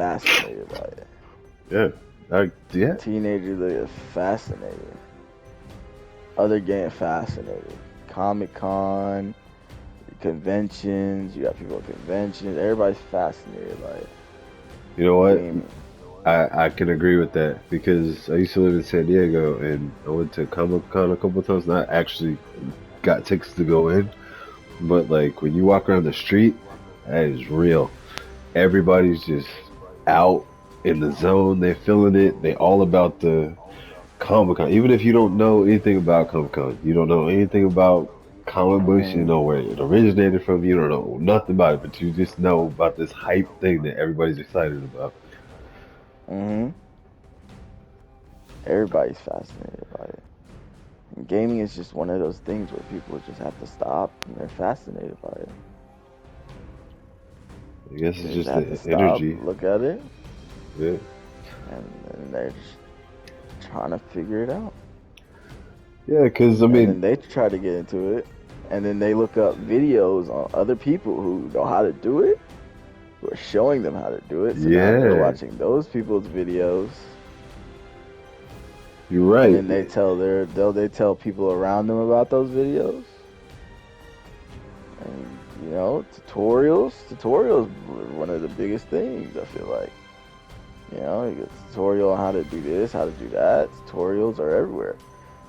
fascinated by it. Yeah. Yeah. Teenagers they get fascinated. Other getting fascinated. Comic Con, conventions. You got people at conventions. Everybody's fascinated by it. You know what? Gaming. I can agree with that because I used to live in San Diego and I went to Comic Con a couple of times. Not actually got tickets to go in, but like when you walk around the street, that is real. Everybody's just out in the zone. They're feeling it. They all about the Comic Con. Even if you don't know anything about Comic Con, you don't know anything about comic books, you Hmm. know where it originated from, you don't know nothing about it, but you just know about this hype thing that everybody's excited about. Hmm. Everybody's fascinated by it. And gaming is just one of those things where people just have to stop and they're fascinated by it. I guess They it's just just have to the stop, energy. look at it, Yeah. and they're just trying to figure it out. Yeah, because I And mean, then they try to get into it, and then they look up videos on other people who know how to do it, who are showing them how to do it. So now they're yeah, watching those people's videos, you're and right. then they tell people around them about those videos. And tutorials are one of the biggest things. I feel like you get a tutorial on how to do this, how to do that. Tutorials are everywhere.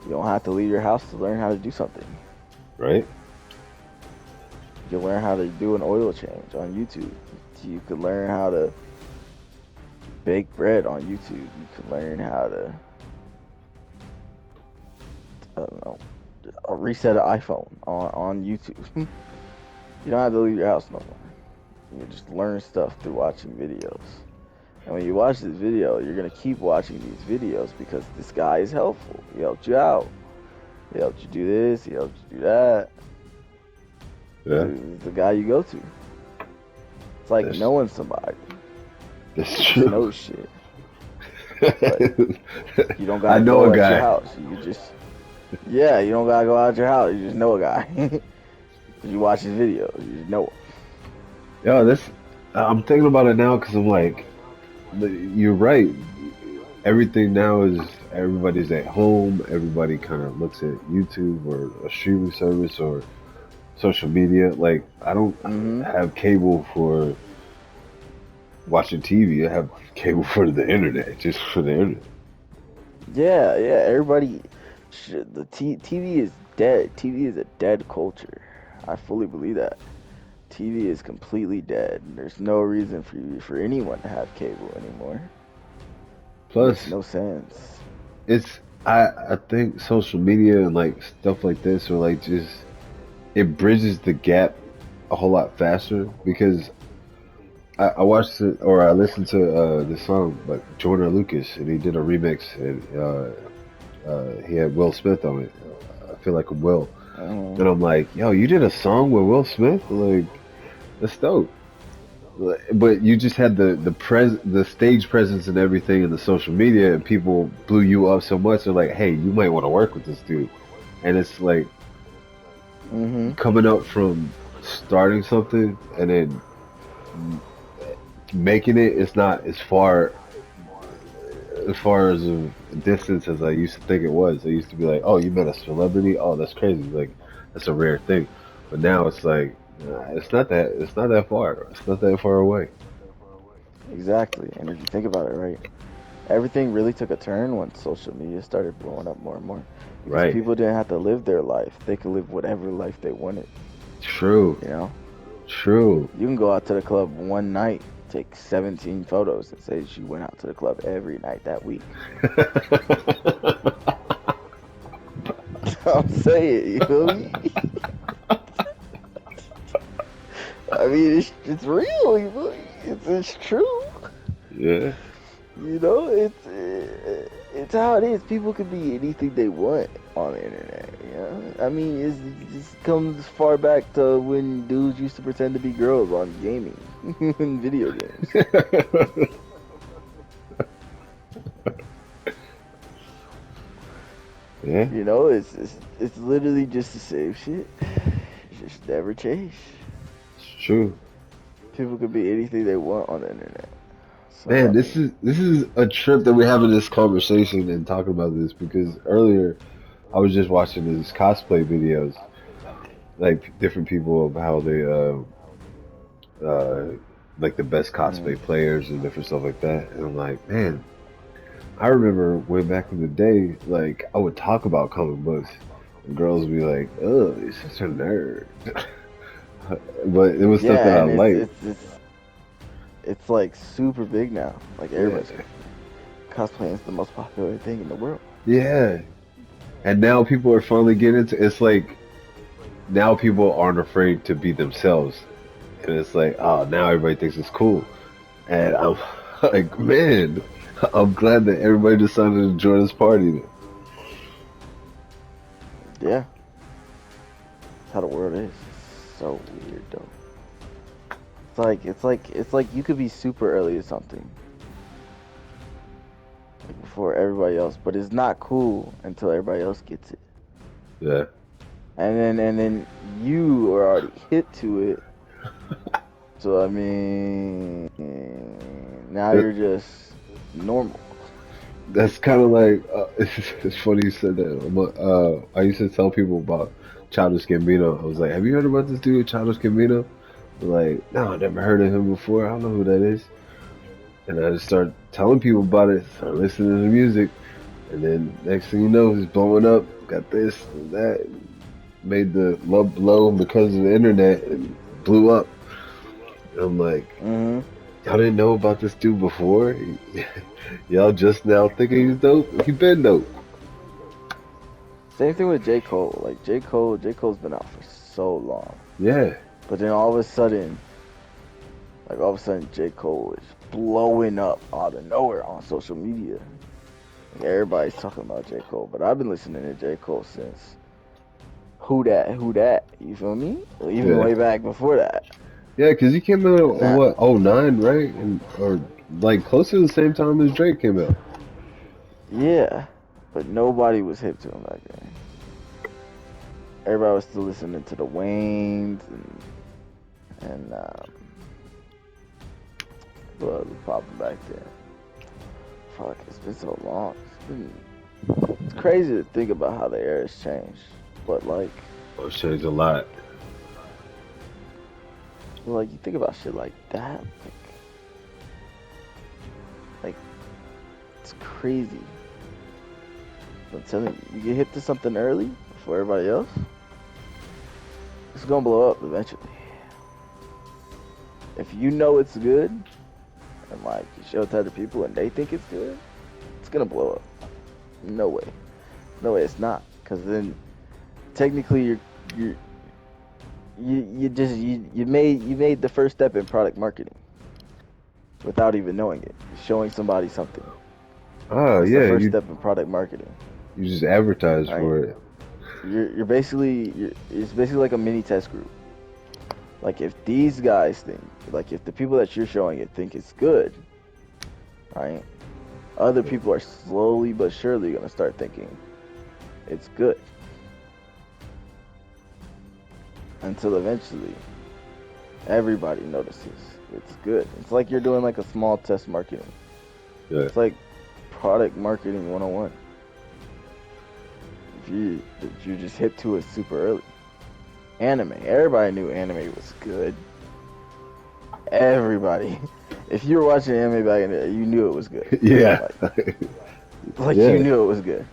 You don't have to leave your house to learn how to do something. Right? You can learn how to do an oil change on YouTube. You could learn how to bake bread on YouTube. You could learn how to, I don't know, reset an iPhone on YouTube. You don't have to leave your house no more. You can just learn stuff through watching videos. And when you watch this video, you're gonna keep watching these videos because this guy is helpful. He helped you out. He helped you do this. He helped you do that. Yeah, He's the guy you go to. It's like that's knowing somebody. that's You just true. know shit. Like you don't I gotta know a go at your guy. house. You just yeah, you don't gotta go out your house. You just know a guy. You watch his videos. You just know him. Yo, this I'm thinking about it now because I'm like, you're right. Everything now is everybody's at home. Everybody kind of looks at YouTube or a streaming service or social media. Like I don't Hmm. have cable for watching TV. I have cable for the internet, just for the internet. Yeah, yeah. Everybody, TV is dead. TV is a dead culture. I fully believe that. TV is completely dead. There's no reason for anyone to have cable anymore. It makes Plus, no sense. it's I think social media and like stuff like this or like just it bridges the gap a whole lot faster because I watched it or I listened to this song by Joyner Lucas and he did a remix and he had Will Smith on it. I feel like a Will. Hmm. And I'm like, yo, you did a song with Will Smith? Like, that's dope. But you just had the stage presence and everything in the social media, and people blew you up so much. They're like, hey, you might want to work with this dude. And it's like Hmm. coming up from starting something and then making it. It's not as far as a distance as I used to think it was. I used to be like, oh, you met a celebrity? Oh, that's crazy. Like that's a rare thing. But now it's like it's not that. It's not that far. It's not that far away. Exactly. And if you think about it, right, everything really took a turn when social media started blowing up more and more because Right. people didn't have to live their life. They could live whatever life they wanted. True. You know, True. you can go out to the club one night, take 17 photos, and say that you went out to the club every night that week. I'm saying, you feel me? I mean, it's real, you feel me? It's true. Yeah. It's how it is. People can be anything they want on the internet. I mean, it just comes far back to when dudes used to pretend to be girls on gaming in video games. Yeah. It's literally just the same shit. It's just never changed. It's true. People could be anything they want on the internet. So Man, I mean, this is a trip that we're having this conversation and talking about this because earlier I was just watching these cosplay videos, like different people of how they uh like the best mhm. cosplay players and different stuff like that. And I'm like, man, I remember way back in the day, like I would talk about comic books and girls would be like, "Oh, you're such a nerd." But it was stuff that Yeah, I and liked. it's like super big now. Like Yeah. everybody's cosplaying is the most popular thing in the world. Yeah. And now people are finally getting into it's like now people aren't afraid to be themselves. And it's like, oh, now everybody thinks it's cool. And I'm like, man, I'm glad that everybody decided to join this party. Then. Yeah, that's how the world is. It's so weird though. It's like you could be super early to something like before everybody else, but it's not cool until everybody else gets it. Yeah. And then you are already hit to it. So I mean, now That, you're just normal. that's kind of like, it's funny you said that. I used to tell people about Childish Gambino. I was like, have you heard about this dude, Childish Gambino? They're like, no, I never heard of him before. I don't know who that is. And I just start telling people about it, start listening to the music, and then next thing you know, he's blowing up, got this and that, made the love blow because of the internet and blew up. And I'm like, Hmm. y'all didn't know about this dude before? Y'all just now thinking he's dope? He been dope. Same thing with J. Cole. Like J. Cole's been out for so long, Yeah, but then all of a sudden, J. Cole is blowing up out of nowhere on social media. Like, everybody's talking about J. Cole, but I've been listening to J. Cole since Who Dat? You feel me? Well, even yeah. way back before that. Yeah, because he came out And in that, what, '09, right? And, or like close to the same time as Drake came out. yeah, but nobody was hip to him back then. Everybody was still listening to the Waynes and what was popping back then. Fuck, it's been so long. It's crazy to think about how the era has changed. But Oh, it's changed a lot. like you think about shit like that, like it's crazy. I'm telling you, you get hip to something early before everybody else, it's gonna blow up eventually. If you know it's good, and like you show it to other people and they think it's good, it's gonna blow up. No way, no way, it's not. Cause then technically you're you made the first step in product marketing without even knowing it. You're showing somebody something. Oh, That's the yeah, first step in product marketing, you just advertise right? for it. It's basically like a mini test group. Like if these guys think, like if the people that you're showing it think it's good, right? Other people are slowly but surely gonna start thinking it's good until eventually everybody notices it's good. It's like you're doing like a small test marketing. Yeah. It's like product marketing 101. If you just hit to it super early. Anime. Everybody knew anime was good. Everybody. If you were watching anime back in the day, you knew it was good. Yeah. Like you Yeah. knew it was good.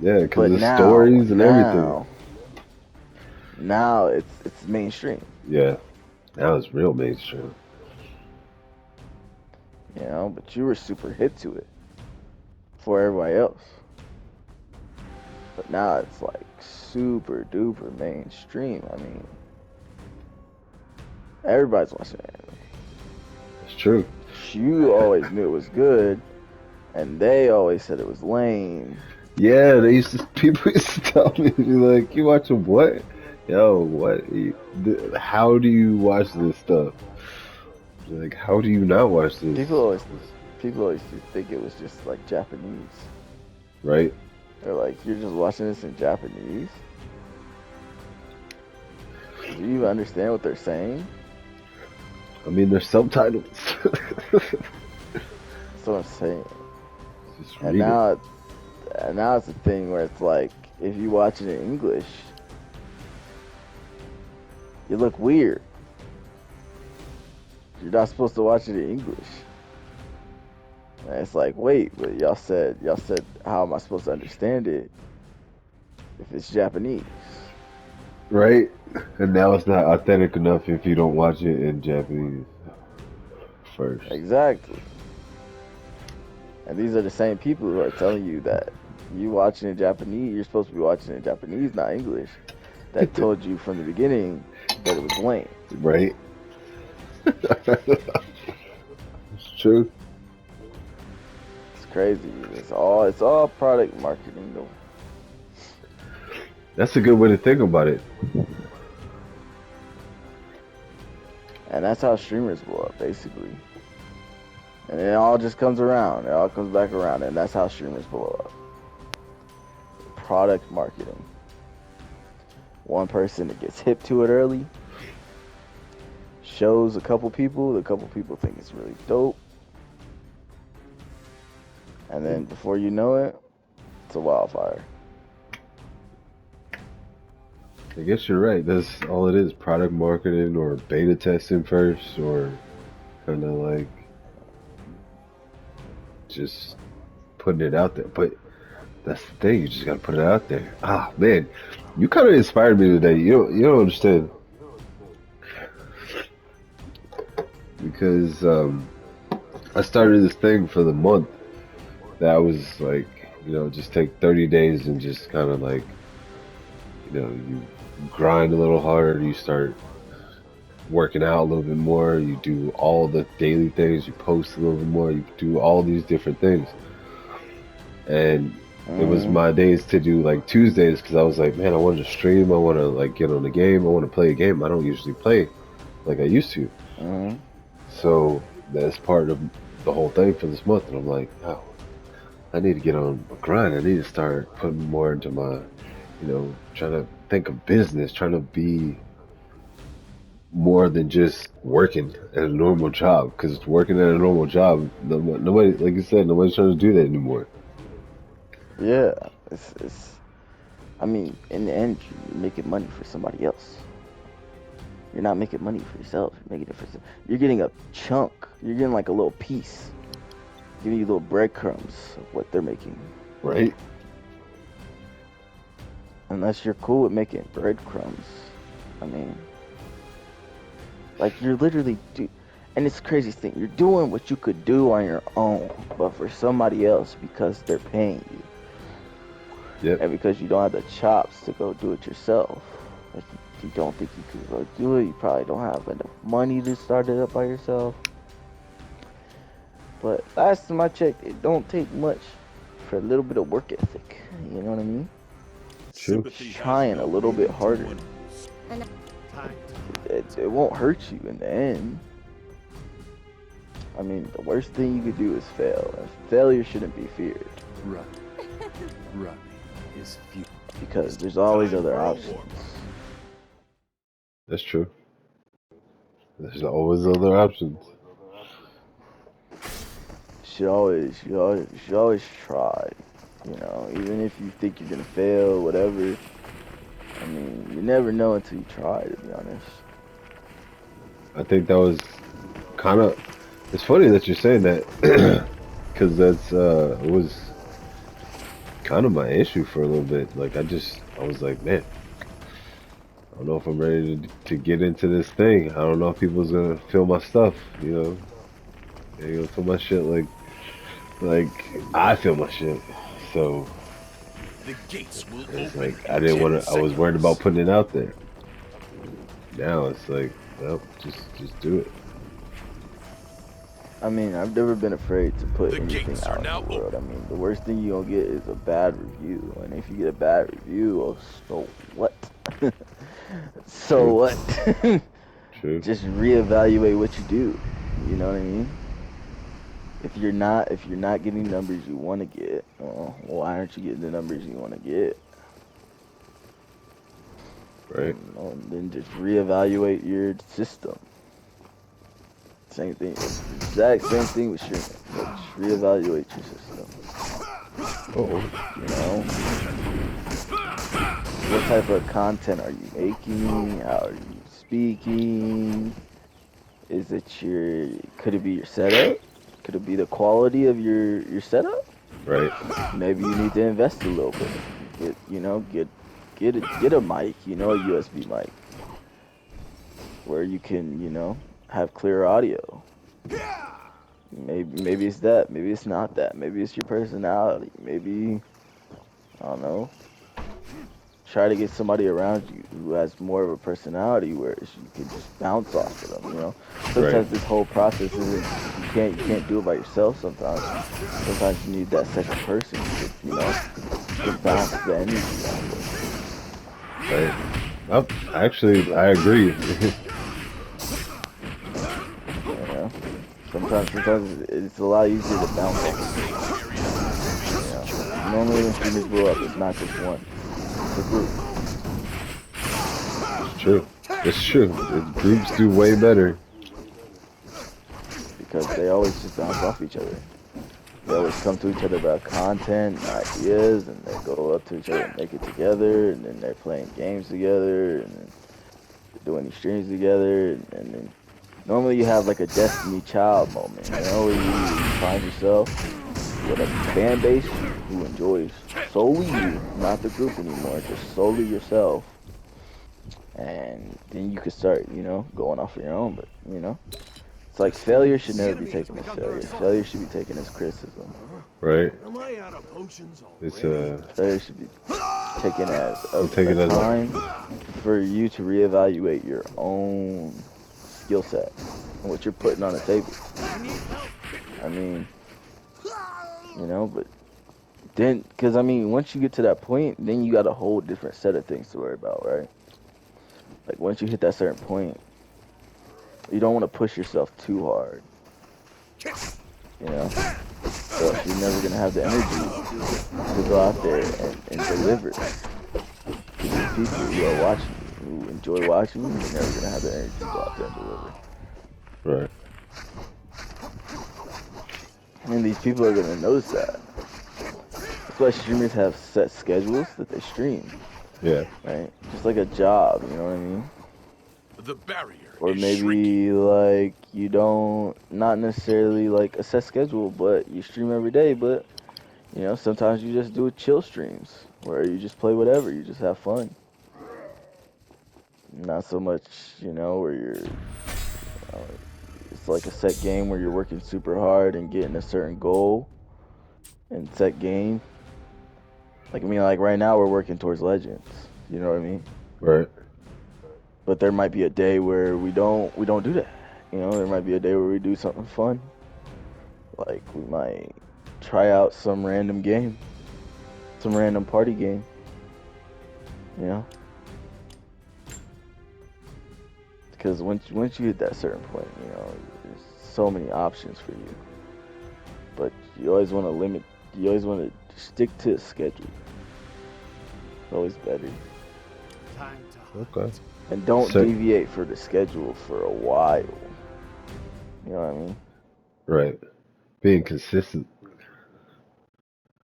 Yeah, because But the stories and everything. now it's mainstream. Yeah. Now it's real mainstream. You know, but you were super hip to it for everybody else. But now it's like super duper mainstream. I mean, everybody's watching anime. It's true. You always knew it was good, and they always said it was lame. Yeah, people used to tell me, be like, you watching what? Yo, what? How do you watch this stuff? Like, how do you not watch this? People always used to think it was just like Japanese. Right? They're like, you're just watching this in Japanese? Do you even understand what they're saying? I mean, there's subtitles. That's what I'm saying. Just And read it. now it's a thing where it's like, if you watch it in English, you look weird. You're not supposed to watch it in English. And it's like, wait, but y'all said, how am I supposed to understand it if it's Japanese? Right? And now it's not authentic enough if you don't watch it in Japanese first. Exactly. And these are the same people who are telling you that you watching in Japanese, you're supposed to be watching in Japanese, not English. That told you from the beginning that it was lame. Right? It's true. It's crazy. It's all product marketing though. That's a good way to think about it. And that's how streamers blow up, basically. And it all just comes around. It all comes back around. And that's how streamers blow up. Product marketing. One person that gets hip to it early, shows a couple people, the couple people think it's really dope. And then before you know it, it's a wildfire. I guess you're right. That's all it is. Product marketing or beta testing first, or kind of like just putting it out there. But that's the thing. You just gotta put it out there. Ah, man, you kind of inspired me today. You don't understand because I started this thing for the month that I was like, just take 30 days and just kind of like, you grind a little harder. You start working out a little bit more. You do all the daily things. You post a little bit more. You do all these different things. And it was my days to do like Tuesdays because I was like, man, I wanted to stream. I want to like get on the game. I want to play a game. I don't usually play like I used to. So that's part of the whole thing for this month. And I'm like, oh, I need to get on a grind. I need to start putting more into my, trying to think of business, trying to be more than just working at a normal job. Because working at a normal job, nobody, like you said, nobody's trying to do that anymore. Yeah, I mean, in the end, you're making money for somebody else. You're not making money for yourself. You're making it for. You're getting a chunk. You're getting like a little piece. Giving you little breadcrumbs of what they're making. Right. Unless you're cool with making breadcrumbs, I mean, like you're literally and it's the craziest thing. You're doing what you could do on your own, but for somebody else because they're paying you. Yep. And because you don't have the chops to go do it yourself. Like you don't think you could go do it. You probably don't have enough money to start it up by yourself. But last time I checked, it don't take much for a little bit of work ethic. You know what I mean? True. Trying a little bit harder. It won't hurt you in the end. I mean, the worst thing you could do is fail. And failure shouldn't be feared. Running is futile. Because there's always other options. That's true. There's always other options. You should always try. Even if you think you're gonna fail, whatever. I mean, you never know until you try, to be honest. I think that was kind of. It's funny that you're saying that, because that's it was kind of my issue for a little bit. Like I was like, man, I don't know if I'm ready to get into this thing. I don't know if people's gonna feel my stuff. They're gonna feel my shit like I feel my shit. So The gates will it's open like in I didn't 10 want to. I was worried seconds. about putting it out there. Now it's like, well, just do it. I mean, I've never been afraid to put The anything gates are out now in the world. I mean, the worst thing you're gonna get is a bad review. And if you get a bad review, oh, so what? So True. what? True. Just reevaluate what you do. You know what I mean? If you're not getting numbers you want to get, why aren't you getting the numbers you want to get? Right. And then just reevaluate your system. Same thing. Exact same thing with streaming. Like, just reevaluate your system. Oh, You know, what type of content are you making? How are you speaking? Is it your? Could it be your setup? Could it be the quality of your setup? right. Maybe you need to invest a little bit. Get a mic. You know, a USB mic where you can have clear audio. Maybe it's that. Maybe it's not that. Maybe it's your personality. Maybe I don't know. Try to get somebody around you who has more of a personality where you can just bounce off of them. Sometimes Right. this whole process isn't. You can't do it by yourself. Sometimes you need that second person to bounce the energy off of. Right. Oh, actually, I agree. Sometimes it's a lot easier to bounce off. Normally when streamers blow up, it's not just one. It's a group. It's true. It's true. Groups do way better. Because they always just bounce off each other. They always come to each other about content and ideas, and they go up to each other and make it together, and then they're playing games together, and then doing these streams together, and then normally you have like a Destiny Child moment, where you find yourself with a fan base who enjoys solely you, not the group anymore, just solely yourself. And then you can start, going off of your own, but, it's like failure should never be taken as failure. Failure should be taken as criticism. Right. It's Failure should be taken as Take it a as time for you to reevaluate your own skill set and what you're putting on the table. I mean, but then, because once you get to that point, then you got a whole different set of things to worry about, right? Like once you hit that certain point, you don't want to push yourself too hard, or else you're never gonna have the energy to go out there and deliver to these people who are watching you, who enjoy watching you. You're never gonna have the energy to go out there and deliver. Right. And these people are gonna notice that. That's why streamers have set schedules that they stream, Yeah. right? Just like a job, you know what I mean? the barrier Or is shrinking. maybe like you don't, not necessarily like a set schedule, but you stream every day, but sometimes you just do chill streams where you just play whatever, you just have fun. Not so much, where it's like a set game where you're working super hard and getting a certain goal and set game. Like right now we're working towards Legends. You know what I mean? Right. But there might be a day where we don't do that. There might be a day where we do something fun. Like we might try out some random game, some random party game. Because once you hit that certain point, there's so many options for you. But you always want to limit. You always want to stick to a schedule. It's always better. Okay. And don't So- deviate for the schedule for a while. You know what I mean? Right. Being consistent.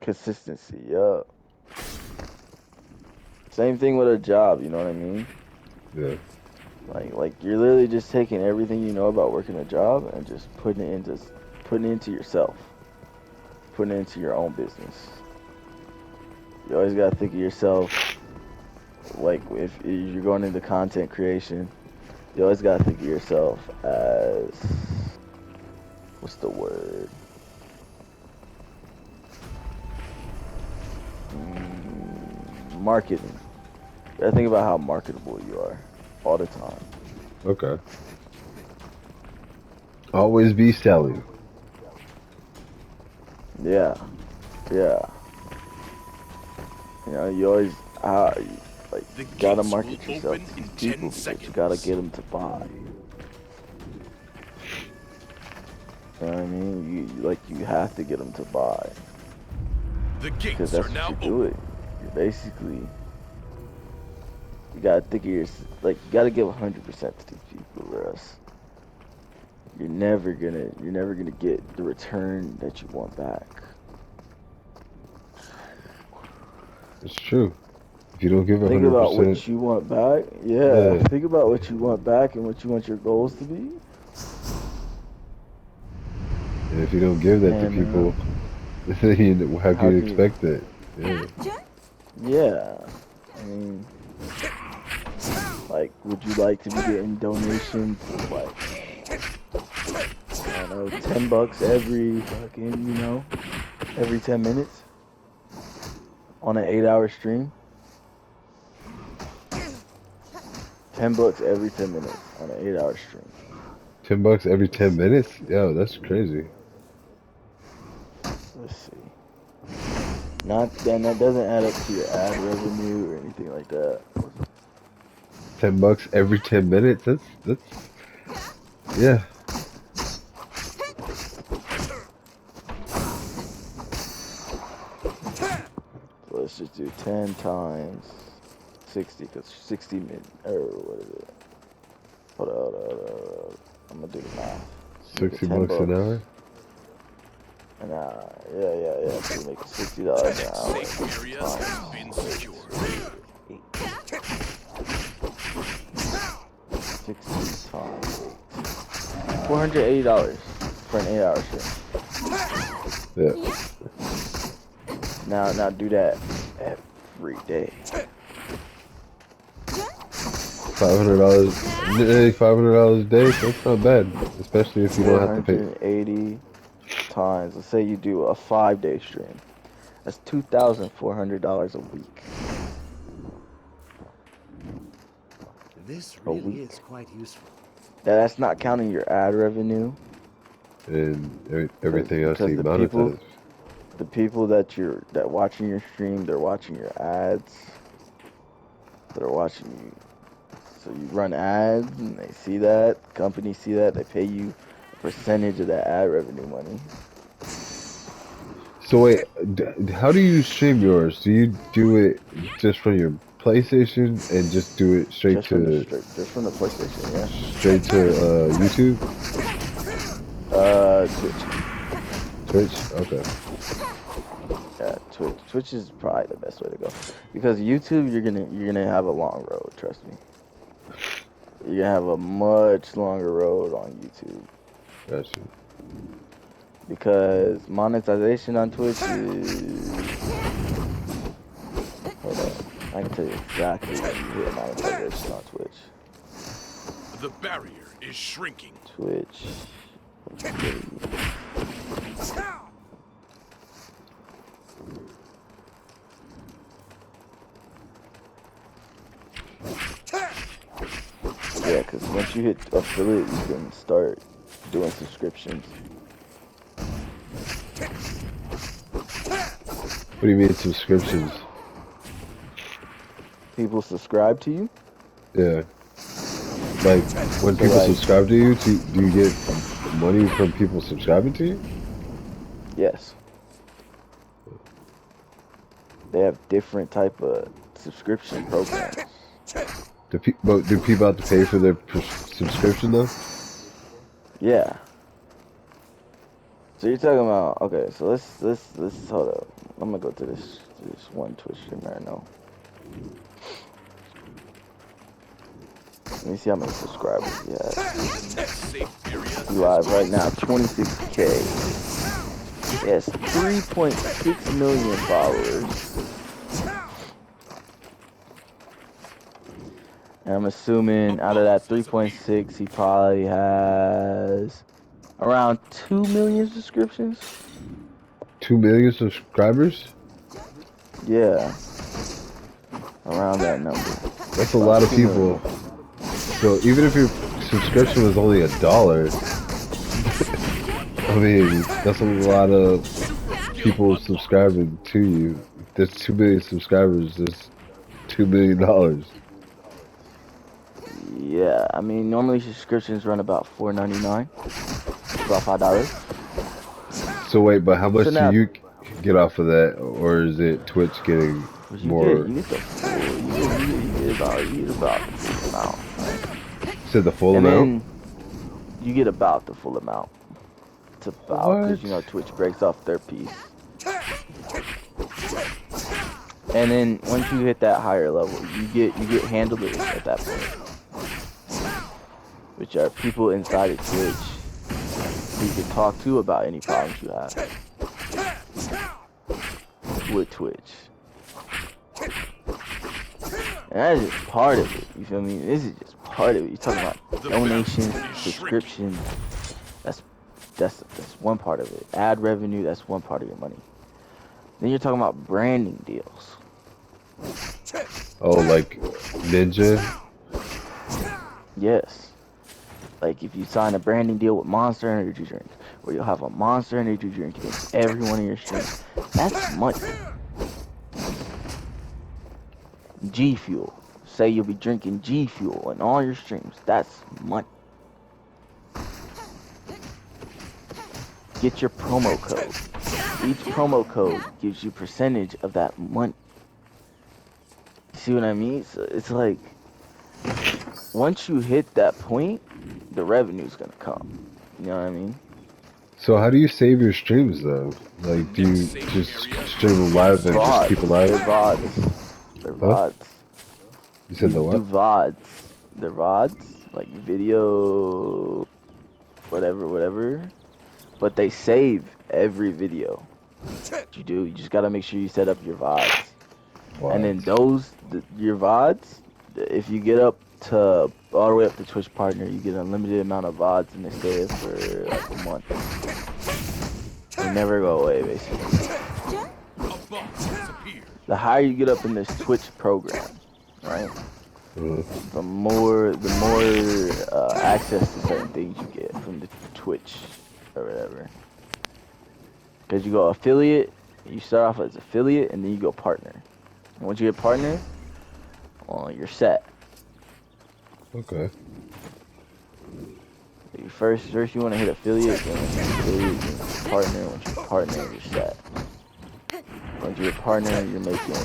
Consistency, yeah. Same thing with a job, you know what I mean? Yeah. Like you're literally just taking everything you know about working a job and just putting it into yourself. Putting it into your own business. You always gotta think of yourself, like if you're going into content creation, you always gotta think of yourself as, what's the word? Marketing. You gotta think about how marketable you are all the time. Okay. Always be selling. Yeah. You always The gotta gates market will yourself open to in these 10 people because you seconds. gotta get them to buy. You know what I mean? You have to get them to buy The because gates are that's now what you're open. doing. You're basically, you gotta think of you gotta give 100% to these people, or else you're never gonna get the return that you want back. It's true. If you don't give Think about 100%, what you want back. Yeah. yeah. Think about what you want back and what you want your goals to be. And if you don't give that to And people, then how how can you can you? expect that? Yeah. Yeah. I mean, like, would you like to be getting donations of like, I don't know, $10 every fucking, every 10 minutes on an 8-hour stream? $10 every 10 minutes on an 8-hour stream. $10 every 10 minutes? Yo, that's crazy. Let's see. Not then that doesn't add up to your ad revenue or anything like that. $10 every 10 minutes? That's yeah. So let's just do 10 times 60, because 60 or what is it? Hold on. I'm gonna do the math. Make it 60 10 bucks an hour? an hour. Yeah. So you make it $60 an hour. Safe areas have been secured. 60 times 8. $480 for an 8-hour shift. Yeah. Now do that every day. $500, nearly $500 a day. That's not bad, especially if you don't have to pay. 480 times. Let's say you do a 5-day stream. That's $2,400 a week. This A really week. is quite useful. That's not counting your ad revenue. And everything else Because you the people- monetize. The people that watching your stream, they're watching your ads. They're watching you. So you run ads, and they see that. Companies see that. They pay you a percentage of that ad revenue money. So wait, how do you stream yours? Do you do it just from your PlayStation and just do it straight Just from to the PlayStation, yeah. straight to YouTube, Twitch. Twitch? Okay. Yeah, Twitch. Twitch is probably the best way to go, because YouTube you're gonna have a long road. Trust me. You're gonna have a much longer road on YouTube, Gotcha. because monetization on Twitch is. Hold on, I can tell you exactly when you hit monetization on Twitch. The barrier is shrinking. Twitch. Okay. Yeah, because once you hit affiliate, you can start doing subscriptions. What do you mean subscriptions? People subscribe to you. Yeah. Like when So, people like- subscribe to you, do you get money from people subscribing to you? Yes. They have different type of subscription programs. But do people have to pay for their subscription though? Yeah. So you're talking about, okay, so let's hold up. I'm gonna go to this one Twitch stream right now. Let me see how many subscribers he has. Safe areas He live right now, 26K. Yes, 3.6 million followers. And I'm assuming out of that 3.6, he probably has around 2 million subscriptions. 2 million subscribers? Yeah. Around that number. That's a lot of 2 people. million. So even if your subscription was only $1, I mean, that's a lot of people subscribing to you. There's 2 million subscribers. There's $2 million. Yeah, I mean, normally subscriptions run about $4.99. About $5. So wait, but how much So now- do you get off of that, or is it Twitch getting But you more? get the full, you get about the full amount. Said the full And amount. then, You get about the full amount. It's about because you know Twitch breaks off their piece. And then once you hit that higher level, you get handlers at that point, which are people inside of Twitch who you can talk to about any problems you have with Twitch. And that is just part of it. You feel me? This is just part of it. You're talking about donations, subscriptions. That's one part of it. Ad revenue. That's one part of your money. Then you're talking about branding deals. Oh, like Ninja? Yes. Like if you sign a branding deal with Monster Energy Drink, where you'll have a Monster Energy Drink in every one of your streams, that's money. G Fuel. Say you'll be drinking G Fuel in all your streams. That's money. Get your promo code. Each promo code gives you percentage of that money. See what I mean? So it's like, once you hit that point, the revenue's gonna come. You know what I mean? So how do you save your streams though? Like, do you just stream them live and just keep it live? They're VODs. They're VODs. You said the Do what? VODs. They're VODs, like video, whatever. But they save every video. What you do, you just gotta make sure you set up your VODs. Wow. And then your VODs, if you get up to all the way up to Twitch Partner, you get an unlimited amount of VODs and they stay there for like a month. They never go away, basically. The higher you get up in this Twitch program, right? The more access to certain things you get from the Twitch or whatever. Because you go affiliate, you start off as affiliate, and then you go partner. And once you get partner, well, you're set. Okay. First you want to hit affiliate, then affiliate, partner. Once you partner, you're set. Once you're a partner, you're making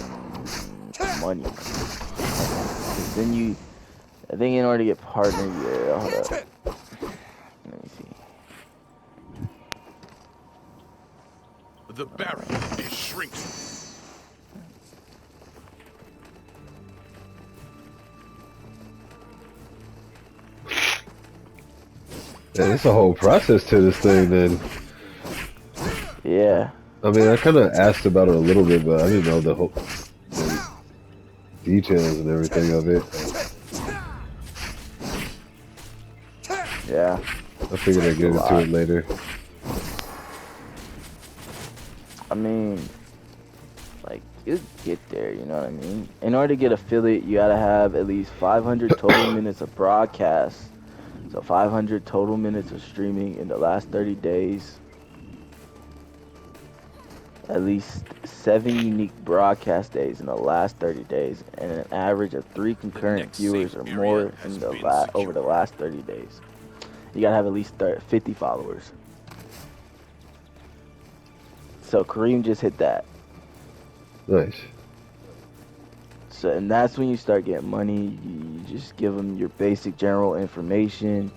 money. Then I think in order to get partner, hold up. Let me see. The barrier is shrinking. Yeah, it's a whole process to this thing then. Yeah. I mean, I kind of asked about it a little bit, but I didn't know the whole details and everything of it. Yeah. I figured I'd get into it later. I mean, like, you get there, you know what I mean? In order to get affiliate, you gotta have at least 500 total minutes of broadcast. So 500 total minutes of streaming in the last 30 days. At least 7 unique broadcast days in the last 30 days, and an average of 3 concurrent viewers or more in the over the last 30 days. You gotta have at least 50 followers. So Kareem just hit that. Nice. So, and that's when you start getting money. You just give them your basic general information.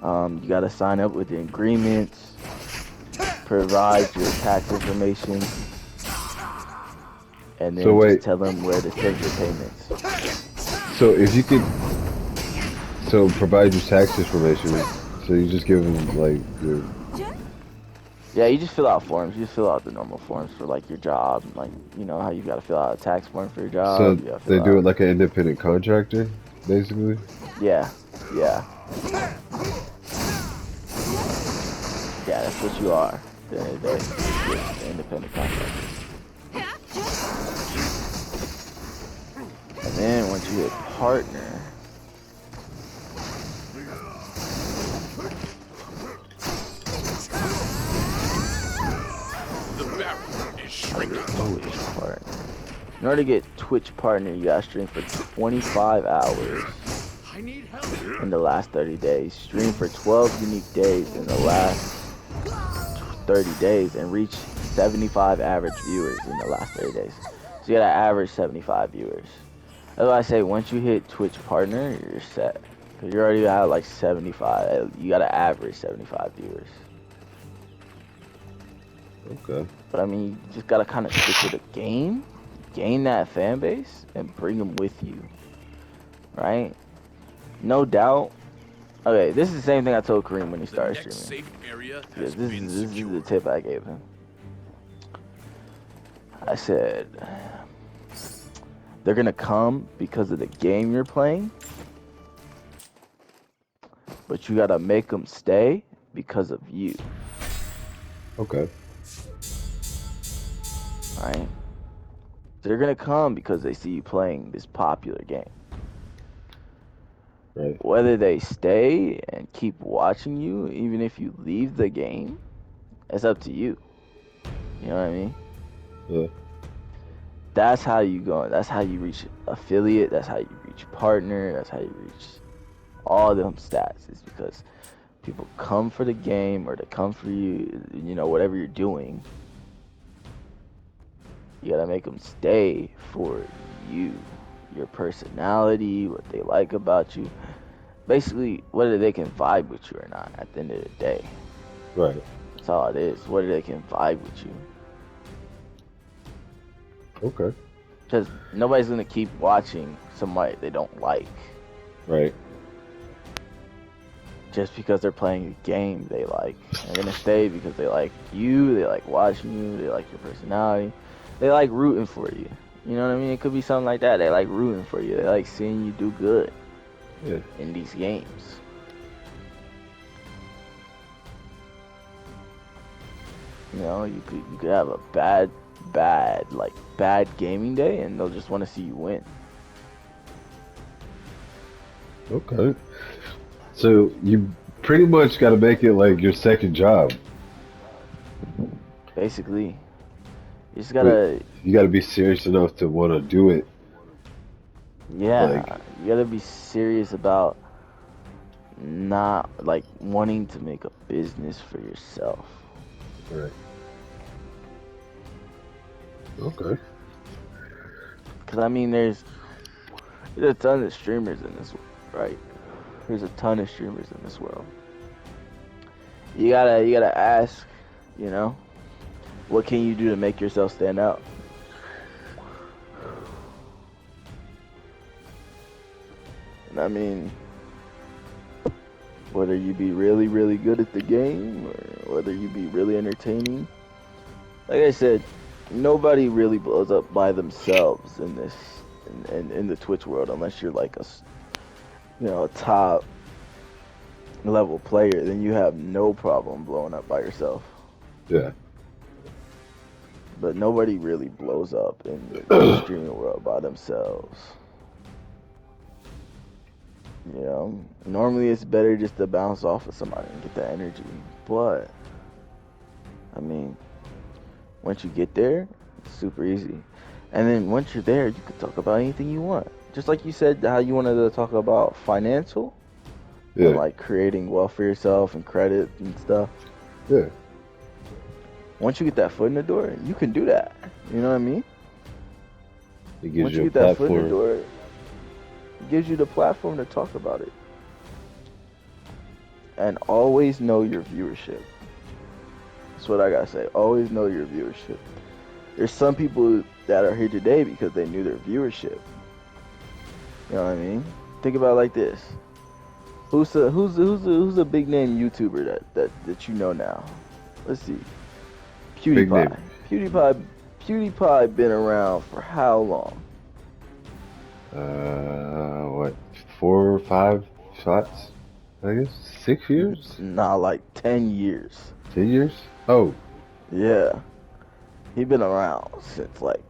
You gotta sign up with the agreements. Provide your tax information. And then just tell them where to send your payments. So if you could, provide your tax information. So you just give them like your. Yeah, you just fill out forms. You just fill out the normal forms for like your job, like you know how you gotta fill out a tax form for your job. So they do it like an independent contractor, basically. Yeah, yeah, yeah. That's what you are. At the end of the day, you're an independent contractor. And then once you hit partner. In order to get Twitch partner, you gotta stream for 25 hours in the last 30 days. Stream for 12 unique days in the last 30 days and reach 75 average viewers in the last 30 days. So you gotta average 75 viewers. That's why I say once you hit Twitch partner, you're set. Cause you already have like 75. You got to average 75 viewers. Okay. But I mean, you just gotta kind of stick to the game, gain that fan base, and bring them with you, right? No doubt. Okay, this is the same thing I told Kareem when he The started next streaming. safe area Yeah, has been this is the secured. tip I gave him. I said, they're gonna come because of the game you're playing, but you gotta make them stay because of you, Okay. right? They're gonna come because they see you playing this popular game. Right. Whether they stay and keep watching you, even if you leave the game, it's up to you. You know what I mean? Yeah. That's how you go. That's how you reach affiliate. That's how you reach partner. That's how you reach all them stats. It's because people come for the game or they come for you. You know, whatever you're doing, you gotta make them stay for you, your personality, what they like about you. Basically, whether they can vibe with you or not. At the end of the day, Right. that's all it is. Whether they can vibe with you. Okay. Because nobody's gonna keep watching somebody they don't like Right. just because they're playing a game they like. They're gonna stay because they like you, they like watching you, they like your personality, they like rooting for you. You know what I mean? It could be something like that. They like rooting for you. They like seeing you do good Yeah. in these games. You know, you could have a bad gaming day, and they'll just want to see you win. Okay. So you pretty much got to make it like your second job. Basically, you just gotta, You got to be serious enough to want to do it. yeah, like- you gotta be serious about not like wanting to make a business for yourself. Right. Okay. Cause I mean, there's a ton of streamers in this, right? There's a ton of streamers in this world. You gotta ask, you know, what can you do to make yourself stand out? And I mean, whether you be really, really good at the game or whether you be really entertaining. Like I said, nobody really blows up by themselves in this, in the Twitch world, unless you're like a top level player. Then you have no problem blowing up by yourself. Yeah. But nobody really blows up in the streaming world by themselves. You know, normally it's better just to bounce off of somebody and get that energy. But, I mean, once you get there, it's super easy. And then once you're there, you can talk about anything you want. Just like you said, how you wanted to talk about financial, Yeah. and like creating wealth for yourself and credit and stuff. Yeah. Once you get that foot in the door, you can do that. You know what I mean? It gives Once you you a get that foot in the platform. door, it gives you the platform to talk about it. And always know your viewership. That's what I gotta say. Always know your viewership. There's some people that are here today because they knew their viewership. You know what I mean? Think about it like this. Who's a big name YouTuber that you know now? Let's see. Big name. PewDiePie been around for how long? What? 4 or 5 shots? I guess 6 years, Nah, like 10 years. 10 years. Oh, Yeah. He been around since like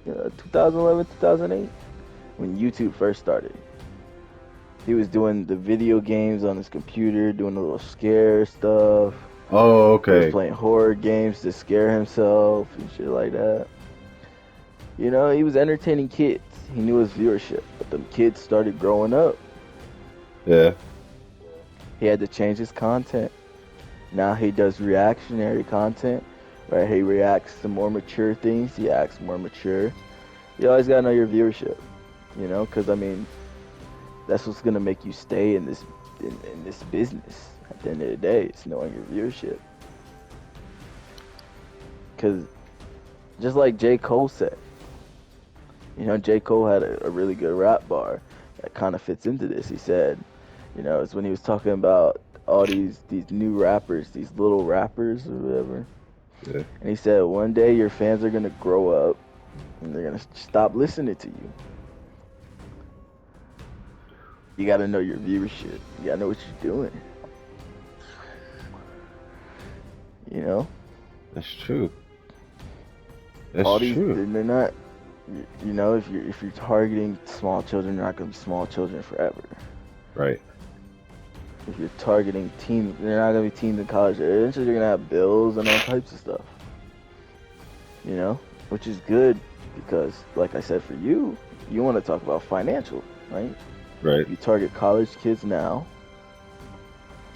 2011, 2008, when YouTube first started. He was doing the video games on his computer, doing the little scare stuff. oh, He was okay. playing horror games to scare himself and shit like that. You know, he was entertaining kids. He knew his viewership, but them kids started growing up. Yeah. He had to change his content. Now he does reactionary content, where he reacts to more mature things. He acts more mature. You always gotta know your viewership, you know, because I mean, That's what's gonna make you stay in this business. At the end of the day, it's knowing your viewership. Cause just like J. Cole said, J. Cole had a really good rap bar that kind of fits into this. He said, it's when he was talking about all these new rappers, these little rappers or whatever. Yeah. And he said, one day your fans are gonna grow up and they're gonna stop listening to you. You gotta know your viewership. You gotta know what you're doing. That's true. That's All these, true. they're not. If you're targeting small children, they're not gonna be small children forever. Right. If you're targeting teens, they're not gonna be teens in college. Eventually, you're gonna have bills and all types of stuff. Which is good because, like I said, for you want to talk about financial, right? Right. You target college kids now.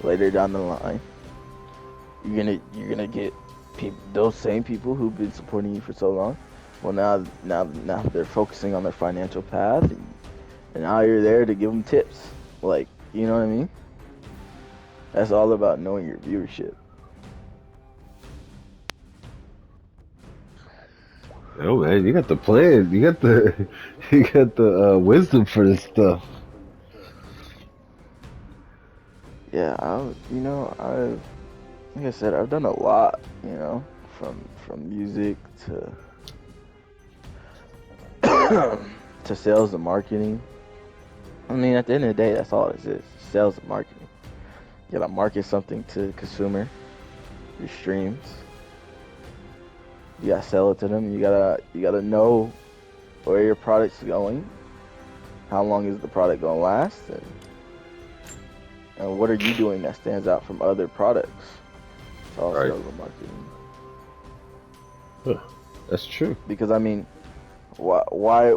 Later down the line, you're gonna get those same people who've been supporting you for so long. Well, now they're focusing on their financial path, and now you're there to give them tips. Like, you know what I mean? That's all about knowing your viewership. Oh man, you got the plan. You got the wisdom for this stuff. Yeah, like I said, I've done a lot. From music to sales and marketing. I mean, at the end of the day, that's all it is. Sales and marketing. You gotta market something to the consumer, your streams. You gotta sell it to them. You gotta know where your product's going. How long is the product gonna last? And what are you doing that stands out from other products? It's all Right. sales and marketing. That's true. Because I mean, why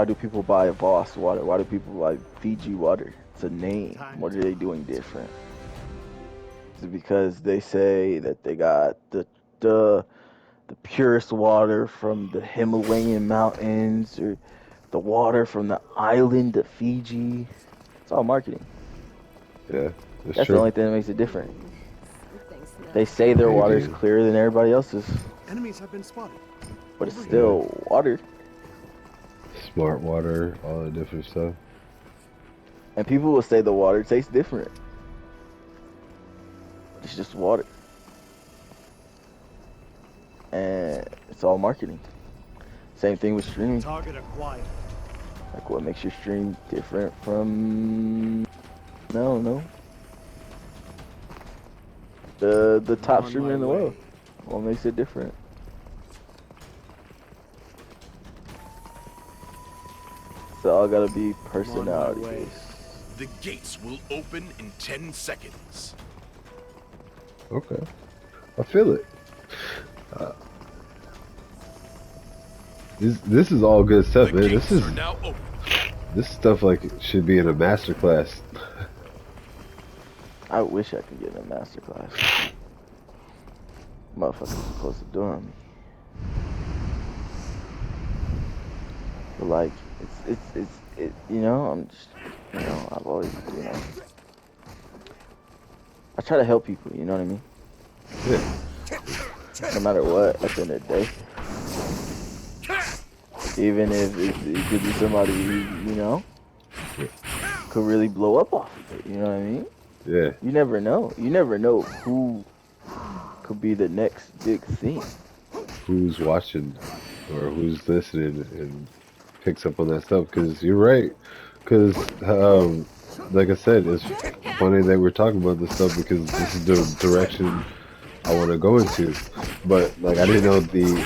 do people buy Voss water? Why do people buy Fiji water? It's a name. What are they doing different? Is it because they say that they got the purest water from the Himalayan mountains, or the water from the island of Fiji? It's all marketing. Yeah, that's That's true. the only thing that makes it different. They say their water is Maybe. clearer than everybody else's, Enemies have been spotted. but it's still water. Smart water, all that different stuff. And people will say the water tastes different. It's just water. And it's all marketing. Same thing with streaming. Target acquired. Like, what makes your stream different from... No. The top On streamer my in the way. world. What makes it different? It's all gotta be personality way. based. The gates will open in 10 seconds. Okay, I feel it. This is all good stuff, The man. gates This is are now open. this stuff like should be in a master class. I wish I could get in a master class. Motherfuckers are close to doing me. But like, I'm just, I've always, I try to help people, you know what I mean? Yeah. No matter what, at the end of the day. Even if it could be somebody who, could really blow up off of it, you know what I mean? Yeah. You never know. You never know who could be the next big thing. Who's watching or who's listening and picks up on that stuff? Because you're right. Because like I said, it's funny that we're talking about this stuff because this is the direction I want to go into. But like I didn't know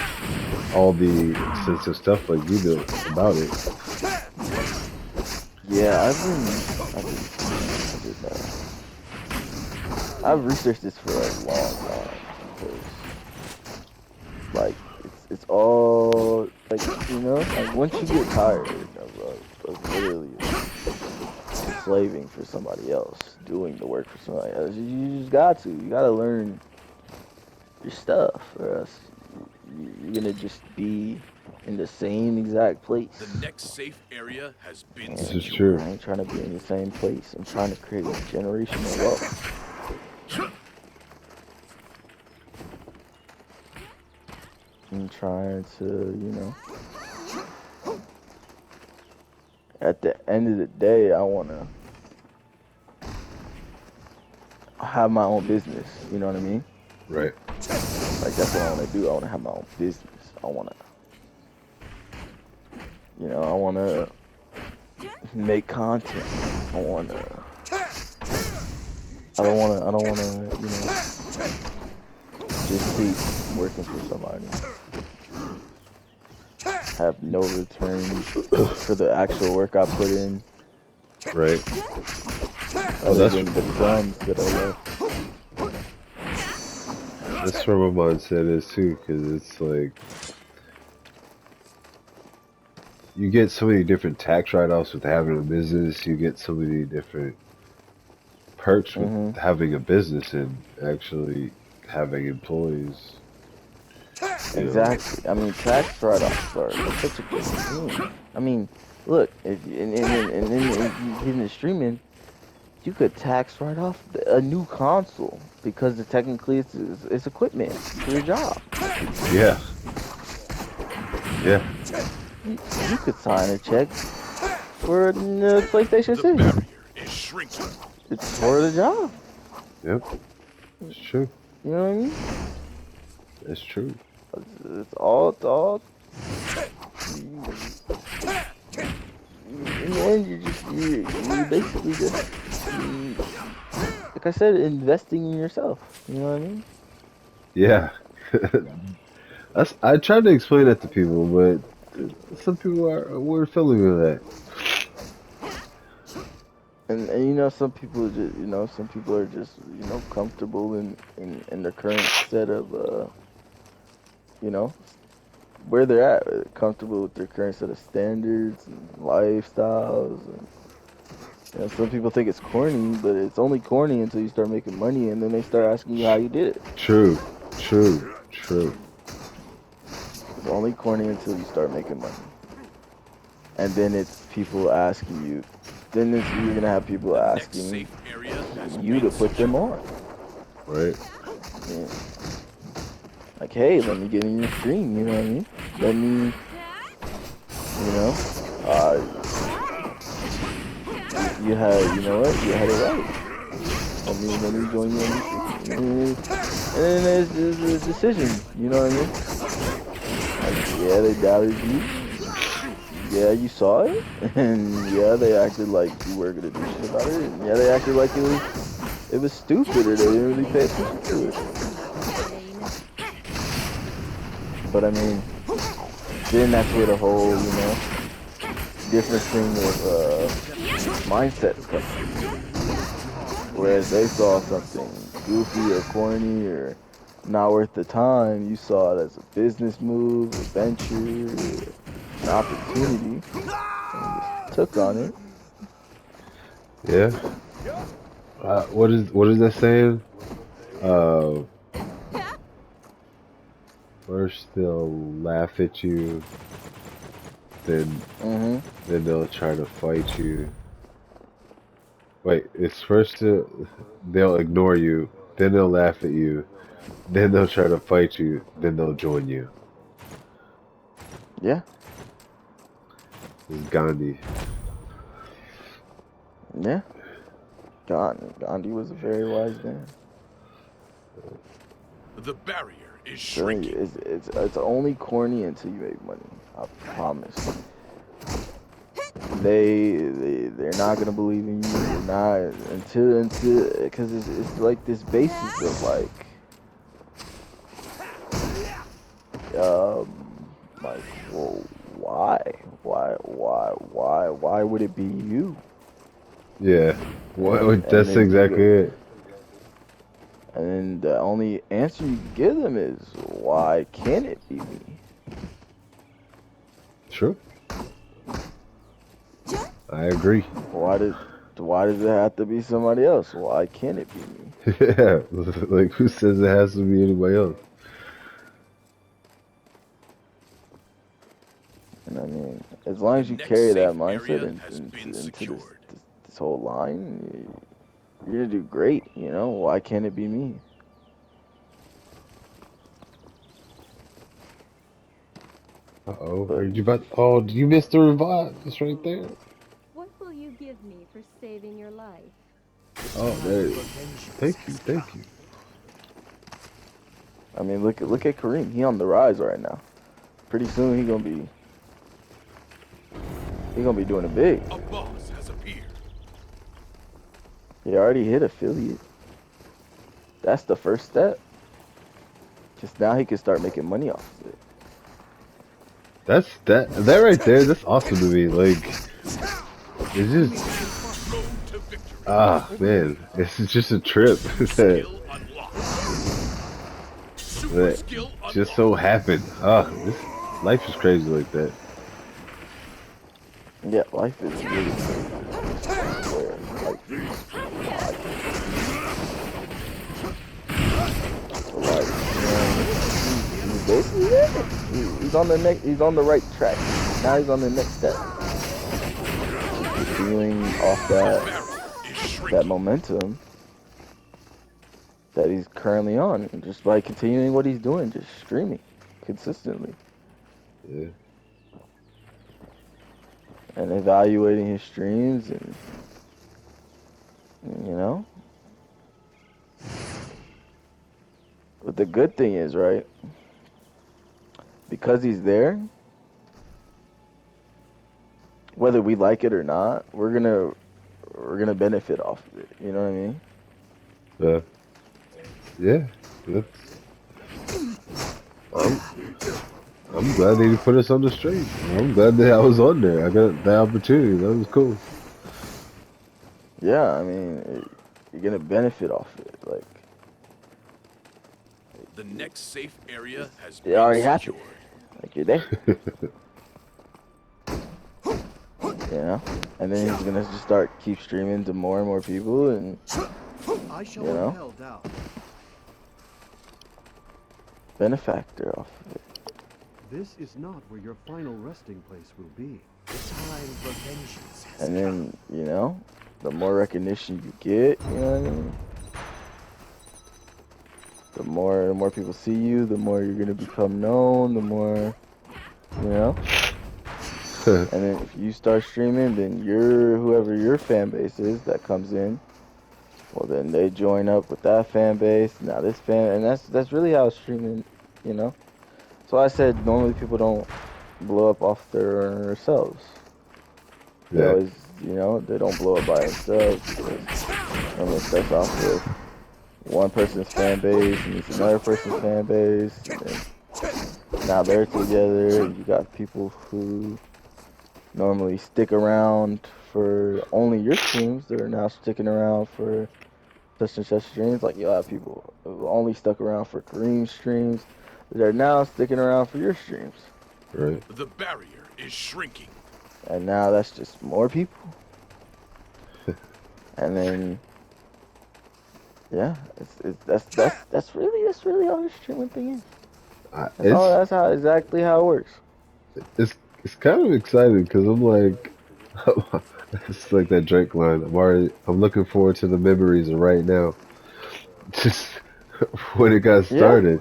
all the extensive stuff like you do about it. Yeah, I've researched this for a long time, because, like, it's all, like, like, once you get tired of literally slaving for somebody else, doing the work for somebody else, you just you gotta learn your stuff, or else you're gonna just be in the same exact place. The next safe area has been This is secured. true. I ain't trying to be in the same place. I'm trying to create generational wealth. I'm trying to, at the end of the day, I want to have my own business. You know what I mean? Right. Like, that's what I want to do. I want to have my own business. I want to, I want to make content. I don't want to, just keep working for somebody. Have no return for the actual work I put in. Right. Other that's- than the crumbs that I left. That's where my mindset is too, because it's like you get so many different tax write-offs with having a business. You get so many different perks with having a business and actually having employees. You know? Exactly. I mean, tax write-offs are such a good thing. I mean, look, if you get into streaming, you could tax write off a new console because technically it's equipment for your job. Yeah. Yeah. You could sign a check for the PlayStation The 6. barrier is shrinking. It's for the job. Yep. It's true. You know what I mean? It's true. It's all. In the end, you basically just, like I said, investing in yourself. You know what I mean? Yeah. I tried to explain that to people, but some people weren't feeling with that. And some people just, some people are just, comfortable in their current set of, where they're at, comfortable with their current set of standards and lifestyles. And some people think it's corny, but it's only corny until you start making money, and then they start asking you how you did it. True. It's only corny until you start making money, and then it's people asking you. Then you're gonna have people The next asking safe area has you to been put them secured. on. Right. Yeah. Like, hey, let me get in your stream. You know what I mean? Let me, you had, you know what? You had it right. Let me join you on this. And then there's a decision. You know what I mean? Like, yeah, they doubted you. Yeah, you saw it. And yeah, they acted like you were gonna do shit about it. And yeah, they acted like it was stupid, or they didn't really pay attention to it. But I mean, then that's where the whole, different thing with mindsets come from. Whereas they saw something goofy or corny or not worth the time, you saw it as a business move, a venture, an opportunity, and just took on it. Yeah. What is that saying? First they'll laugh at you, then they'll try to fight you. Wait, it's first they'll ignore you, then they'll laugh at you, then they'll try to fight you, then they'll join you. Yeah. This is Gandhi. Yeah. Gandhi was a very wise man. The barrier is Telling you, shrinking. it's only corny until you make money. I promise. They're not gonna believe in you. They're not until because it's like this basis of like, well, why would it be you? Yeah. And That's then exactly it. And then the only answer you can give them is, why can't it be me? True. I agree. Why does it have to be somebody else? Why can't it be me? Yeah. Like, who says it has to be anybody else? mean, as long as The you next carry that safe mindset area in, has been into secured. this whole line, you're gonna do great. You know, why can't it be me? Uh-oh. Are But you about? Oh, you missed the revive. It's right there. What will you give me for saving your life? Oh, there. Thank you. Thank you. I mean, look at Kareem. He on the rise right now. Pretty soon he gonna be doing it big. A boss has appeared. He already hit affiliate. That's the first step. Just now he can start making money off of it. That right there. That's awesome to me. Like, it's just Road to victory. man. It's just a trip that Skill unlocked. Super that skill unlocked. just so happened. This life is crazy like that. Yeah, life is really where he's basically there. He's on the next. He's on the right track. Now he's on the next step. He's feeling off Barrier is shrinking. that momentum that he's currently on, just by continuing what he's doing, just streaming consistently Yeah. and evaluating his streams, and you know. But the good thing is, right? Because he's there, whether we like it or not, we're gonna benefit off of it. You know what I mean? Yeah. That's, I'm, I'm glad they put us on the street. I'm glad that I was on there. I got the opportunity. That was cool. Yeah, I mean, you're gonna benefit off of it. Like, The next safe area has it been already happened. secured. Like, you're there. You know? And then he's gonna just start keep streaming to more and more people, and I shall You know? repel doubt. benefactor off of it. This is not where your final resting place will be. The time for vengeance has And come. then, you know, the more recognition you get, you know what I mean? The more people see you, the more you're gonna become known, the more, you know? And then if you start streaming, then whoever your fan base is that comes in, well, then they join up with that fan base. Now this fan, and that's really how streaming, you know. So I said normally people don't blow up off themselves. They Yeah. always, you know, they don't blow up by themselves, because normally it starts off with one person's fan base and it's another person's fan base, and then now they're together. And you got people who normally stick around for only your streams. They're now sticking around for such and such streams. Like, you'll have people who only stuck around for Kareem's streams. They're now sticking around for your streams. Right. The barrier is shrinking. And now that's just more people. And then, yeah, that's really all the streaming thing is. It's Exactly how it works. it's kind of exciting because I'm like, it's like that Drake line. I'm looking forward to the memories of right now. Just when it got Yeah. started.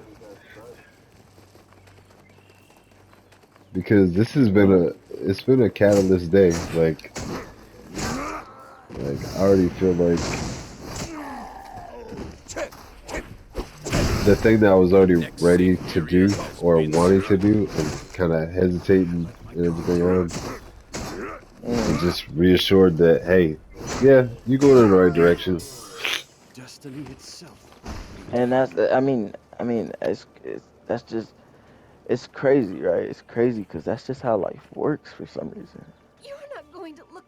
Because it's been a catalyst day. Like I already feel like the thing that I was already ready to do or wanting to do and kind of hesitating and everything else. And just reassured that, hey, yeah, you're going in the right direction. Destiny itself. And that's just, it's crazy, right? It's crazy because that's just how life works for some reason.